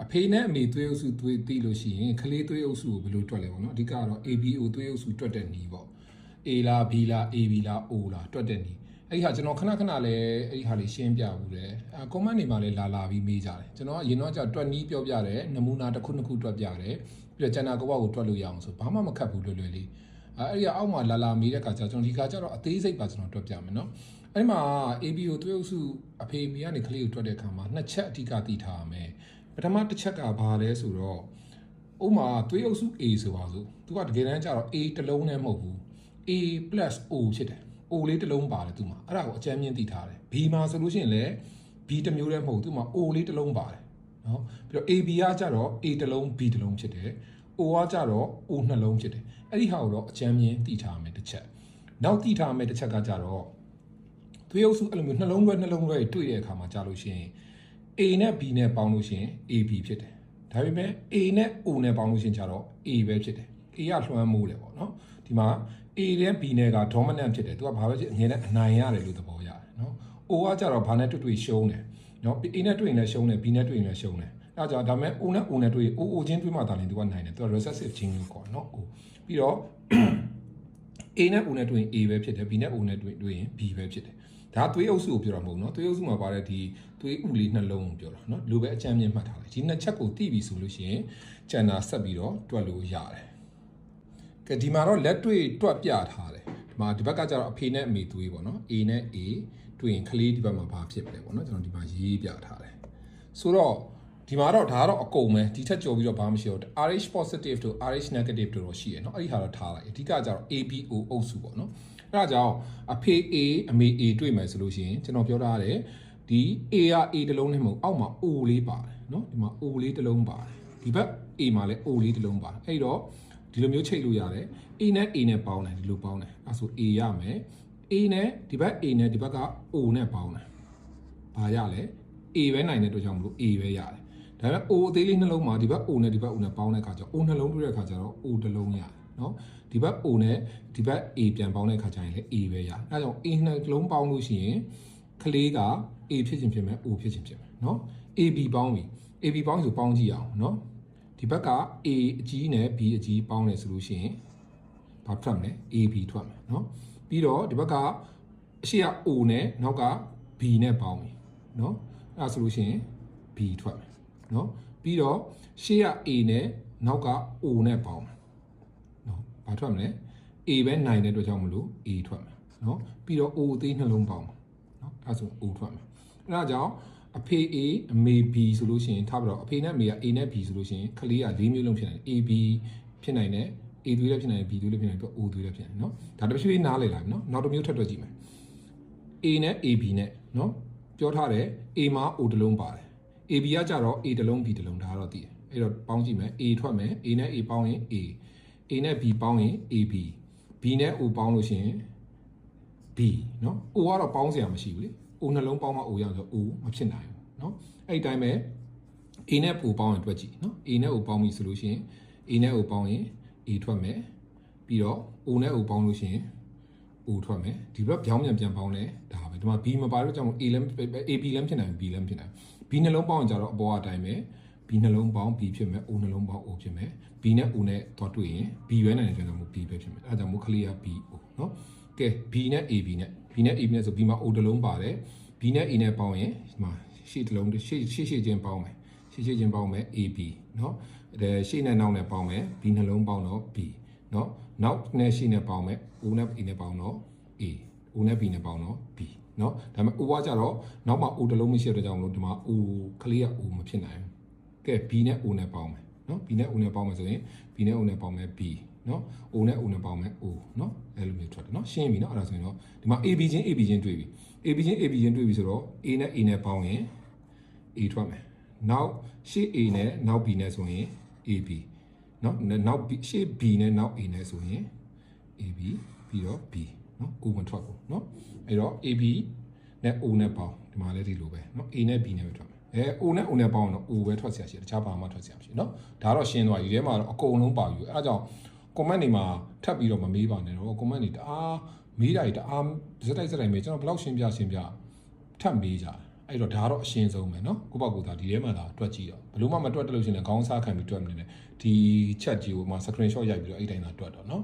အဖေနဲ့အမေသွေးအုပ်စုသွေးတီးလို့ရှိရင်ကလေးသွေးအုပ်စုကိုဘယ်လိုတွက်လဲပေါ့နော်အဓိကတော့ ABO သွေးအုပ်စုတွက်တဲ့နည်းပေါ့ A လား B လား AB လား O လားတွက်တဲ့နည်းအဲ့ဒီဟာကျွန်တော်ခဏခဏလည်းအဲ့ဒီဟာလေးရှင်းပြဘူးတယ်comment တွေမှာလည်းလာပြီးမေးကြတယ်ကျွန်တော်ကရင်တော့ကျတွက်နည်းပြောပြတယ်နမူနာတစ်ခုနှစ်ခုတွက်ပြတယ်ပြီးတော့ကျန်တာကောကိုတွက်လို့ရအောင်ဆိုဘာမှမခတ်ဘူးလွယ်လွယ်လေးအဲ့ဒီအောက်မှာလာမေးတဲ့ခါကျကျွန်တော်ဒီခါကျတော့အသေးစိတ်ပါကျွန်တော်တွက်ပြမယ်နော်အဲ့မှာ ABO သွေးအုပ်စုအဖေမိကနေကလေးကိုတွက်တဲ့အခါမှာနှစ်ချက်အဓိကသိထားရမယ်ပထမတစ်ချက်ကဘာလဲဆိုတော့ဥမာသွေးအုပ်စု A ဆိုပါစို့သူကတကယ်တမ်းကျတော့ A တစ်လုံးနဲ့မဟုတ်ဘူး A + O ဖြစ်တယ် O လေးတစ်လုံးပါတယ်သူမှာအဲ့ဒါကိုအကျဉ်းမြင့်သိထားတယ် B မှာဆိုလို့ရှိရင်လည်း B တစ်မျိုးတည်းမဟုတ်သူမှာ O လေးတစ်လုံးပါတယ်နော်ပြီးတော့ AB ကကျတော့ A တစ်လုံး B တစ်လုံးဖြစ်တယ် O ကကျတော့ O နှလုံးဖြစ်တယ်အဲ့ဒီဟာကိုတော့အကျဉ်းမြင့်သိထားမယ်တစ်ချက်နောက်သိထားမယ်တစ်ချက်ကကျတော့သွေးအုပ်စုအဲ့လိုမျိုးနှလုံးတွဲတွေ့တဲ့အခါမှာကြာလို့ရှိရင် A နဲ့ B နဲ့ပေါင်းလို့ရှိရင် AB ဖြစ်တယ်ဒါပေမဲ့ A နဲ့ O နဲ့ပေါင်းလို့ရှိရင်ကျတော့ A ပဲဖြစ်တယ် A ကလွှမ်းမိုးတယ်ပေါ့နော်ဒီမှာ A နဲ့ B နဲ့က dominant ဖြစ်တယ်သူကဘာပဲဖြစ်အမြဲတမ်းအနိုင်ရတယ်လို့သဘောရတယ်နော် O ကကျတော့ဘာနဲ့တွေ့ရှုံးတယ်နော် A နဲ့တွေ့ရင်လည်းရှုံးတယ် B နဲ့တွေ့ရင်လည်းရှုံးတယ်အဲ့ဒါကြောင့်ဒါပေမဲ့ O နဲ့ O နဲ့တွေ့ရင် O ချင်းတွေ့မှသာလျှင်သူကနိုင်တယ်သူက recessive gene လို့ခေါ်တယ်နော် O ပြီးတော့ A နဲ့ O နဲ့တွေ့ရင် A ပဲဖြစ်တယ် B နဲ့ O နဲ့တွေ့ရင် B ပဲဖြစ်တယ်ဒါသွေးအုပ်စုကိုပြောတာမဟုတ်နော်သွေးအုပ်စုမှာပါတဲ့ဒီသွေးဥလေးနှလုံးကိုပြောတာနော်လူပဲအကြမ်းမြင့်မှတ်ထားလိုက်ဒီနှစ်ချက်ကိုသိပြီဆိုလို့ရှိရင်ကျန်တာဆက်ပြီးတော့တွက်လို့ရတယ်ကဲဒီမှာတော့လက်တွေ့တွက်ပြထားတယ်ဒီမှာဒီဘက်ကကျတော့အဖေနဲ့အမေသွေးပေါ့နော် A နဲ့ A တွေ့ရင်ကလေးဒီဘက်မှာဘာဖြစ်လဲပေါ့နော်ကျွန်တော်ဒီမှာရေးပြထားတယ်ဆိုတော့ဒီမှာတော့ဒါကတော့အကုန်ပဲဒီထက်ကြော်ပြီးတော့ဘာမှမရှိတော့ RH positive တို့ RH negative တို့တော့ရှိရเนาะအဲ့ဒီဟာတော့ထားလိုက်အဓိကကျတော့ ABO အုပ်စုပေါ့နော်အဲ့ဒါကြောင့်အဖေ A အမေ A တွေ့မယ်ဆိုလို့ရှိရင်ကျွန်တော်ပြောထားတယ်ဒီ A က A တစ်လုံးနဲ့မဟုတ်အောက်မှာ O လေးပါတယ်เนาะဒီမှာ O လေးတစ်လုံးပါတယ်ဒီဘက် A မှာလည်း O လေးတစ်လုံးပါတယ်အဲ့တော့ဒီလိုမျိုးချိန်လို့ရတယ် A နဲ့ A နဲ့ပေါင်းတယ်ဒီလိုပေါင်းတယ်အဲ့ဆို A ရမယ် A နဲ့ဒီဘက် A နဲ့ဒီဘက်က O နဲ့ပေါင်းတယ်ဘာရလဲ A ပဲနိုင်တဲ့အတွက်ကြောင့်မလို့ A ပဲရတယ်ဒါပေမဲ့ O အသေးလေးနှလုံးမှာဒီဘက် O နဲ့ဒီဘက် O နဲ့ပေါင်းတဲ့အခါကျတော့ O နှလုံးတွေ့တဲ့အခါကျတော့ O တစ်လုံးရတယ်เนาะဒီဘက် O နဲ့ဒီဘက် A ပြန်ပေါင်းတဲ့အခါကျရင်လည်း A ပဲရတယ်အဲဒါကြောင့် A နှလုံးပေါင်းလို့ရှိရင်ကလေးက A ဖြစ်ခြင်းဖြစ်မယ် O ဖြစ်ခြင်းဖြစ်မယ်เนาะ AB ပေါင်းပြီ AB ပေါင်းဆိုပေါင်းကြည့်အောင်เนาะဒီဘက်က A အကြီးနဲ့ B အကြီးပေါင်းတယ်ဆိုလို့ရှိရင်ဘာထွက်မလဲ AB ထွက်မယ်เนาะပြီးတော့ဒီဘက်ကအရှိက O နဲ့နောက်က B နဲ့ပေါင်းပြီเนาะအဲဒါဆိုလို့ရှိရင် B ထွက်မယ်เนาะပြီးတော့ရှေ့က A နဲ့နောက်က O နဲ့ပေါင်းမယ်เนาะဘာထွက်မလဲ A ပဲနိုင်တဲ့အတွက်ကြောင့်မလို့ A ထွက်မယ်เนาะပြီးတော့ O အသေးနှလုံးပေါင်းမယ်เนาะအဲဒါဆို O ထွက်မယ်အဲဒါကြောင့်အဖေ A အမေ B ဆိုလို့ရှိရင်ထားပြီးတော့အဖေနဲ့အမေက A နဲ့ B ဆိုလို့ရှိရင်ကလေးက၄မျိုးလုံးဖြစ်နိုင်တယ် AB ဖြစ်နိုင်တယ် A သွေးလည်းဖြစ်နိုင်တယ် B သွေးလည်းဖြစ်နိုင်တယ်ပြီးတော့ O သွေးလည်းဖြစ်နိုင်တယ်เนาะဒါတစ်ဖြည်းဖြည်းနားလည်လာပြီเนาะနောက်တစ်မျိုးထပ်တွက်ကြည့်မယ် A နဲ့ AB နဲ့เนาะပြောထားတယ် A မှာ O တစ်လုံးပါတယ် AB ကကြတော့ A တစ်လုံး B တစ်လုံးဒါတော့သိတယ်အဲ့တော့ပေါင်းကြည့်မယ် A ထွက်မယ် A နဲ့ A ပေါင်းရင် A A နဲ့ B ပေါင်းရင် AB B နဲ့ O ပေါင်းလို့ရှိရင် B เนาะ O ကတော့ပေါင်းစရာမရှိဘူးလေ O နှလုံးပေါင်းမှ O ရအောင်ဆို O မဖြစ်နိုင်ဘူးเนาะအဲ့ဒီတိုင်းပဲ A နဲ့ O ပေါင်းရင်တွက်ကြည့်เนาะ A နဲ့ O ပေါင်းပြီဆိုလို့ရှိရင် A နဲ့ O ပေါင်းရင် A ထွက်မယ်ပြီးတော့ O နဲ့ O ပေါင်းလို့ရှိရင် O ထွက်မယ်ဒီဘက်ပြောင်းပြန်ပေါင်းလဲဒါပဲဒီမှာ B မပါလို့ကြောင့် A လည်း AB လည်းဖြစ်နိုင် B လည်းဖြစ်နိုင် B နှလုံးပေါင်းရင်ကြတော့အပေါ်အတိုင်းပဲ B နှလုံးပေါင်း B ဖြစ်မယ် O နှလုံးပေါင်း O ဖြစ်မယ် B နဲ့ O နဲ့သွားတွေ့ရင် B ပဲနိုင်တယ်ကျွန်တော်မို့ B ပဲဖြစ်မယ်အဲဒါကြောင့်မို့ကလေးက B O เนาะကဲ B နဲ့ AB နဲ့ B နဲ့ AB နဲ့ဆို B မှာ O တစ်လုံးပါတယ် B နဲ့ A နဲ့ပေါင်းရင်ဒီမှာရှေ့တစ်လုံးရှေ့ချင်းပေါင်းမယ်ရှေ့ချင်းပေါင်းမယ် AB เนาะအဲရှေ့နဲ့နောက်နဲ့ပေါင်းမယ် B နှလုံးပေါင်းတော့ B เนาะနောက်နဲ့ရှေ့နဲ့ပေါင်းမယ် O နဲ့ A နဲ့ပေါင်းတော့ A O နဲ့ B နဲ့ပေါင်းတော့ B เนาะဒါပေမဲ့ O ကကြတော့နောက်မှာ O တစ်လုံးမရှိတဲ့ကြောင့်မလို့ဒီမှာ O ကလေးက O မဖြစ်နိုင်ဘူးကဲ B နဲ့ O နဲ့ပေါင်းမယ်เนาะ B နဲ့ O နဲ့ပေါင်းမယ်ဆိုရင် B နဲ့ O နဲ့ပေါင်းမယ် B เนาะ O နဲ့ O နဲ့ပေါင်းမယ် O เนาะအဲ့လိုမျိုးထွက်တယ်เนาะရှင်းပြီเนาะအဲ့ဒါဆိုရင်တော့ဒီမှာ AB ချင်း AB ချင်းတွေ့ပြီ AB ချင်း AB ချင်းတွေ့ပြီဆိုတော့ A နဲ့ A နဲ့ပေါင်းရင် A ထွက်မယ်နောက်ရှေ့ A နဲ့နောက် B နဲ့ဆိုရင် AB เนาะနောက် ရှေ့ B နဲ့နောက် A နဲ့ဆိုရင် AB ပြီးတော့ B เนาะ O မထွက်ဘူးเนาะအဲ့တော့ AB နဲ့ O နဲ့ပေါင်းဒီမှာလည်းဒီလိုပဲเนาะ A နဲ့ B နဲ့ပဲထွက်မယ်O နဲ့ O နဲ့ပေါင်းတော့ O ပဲထွက်เสียရှိတယ်တခြားဘာမှထွက်เสียမရှိเนาะဒါတော့ရှင်းသွားပြီဒီထဲမှာတော့အကုန်လုံးပါပြီအဲဒါကြောင့် comment တွေမှာထပ်ပြီးတော့မမေးပါနဲ့တော့ comment တွေတအားမေးတာတွေတအားစက်တိုက်မေးကျွန်တော်ဘယ်လောက်ရှင်းပြထပ်မေးကြ အဲ့တော့ဒါကတော့အရှင်းဆုံးပဲเนาะကိုပေါ့ကိုဒါဒီထဲမှာဒါတွက်ကြည့်တော့ဘလို့မှမတွက်တယ်လို့ရှိရင်လည်းခေါင်းစားခံပြီးတွက်မနေနဲ့ဒီ chat ကြီးကိုမှ screenshot ရိုက်ပြီးတော့အဲ့တိုင်းသာတွက်တော့เนาะ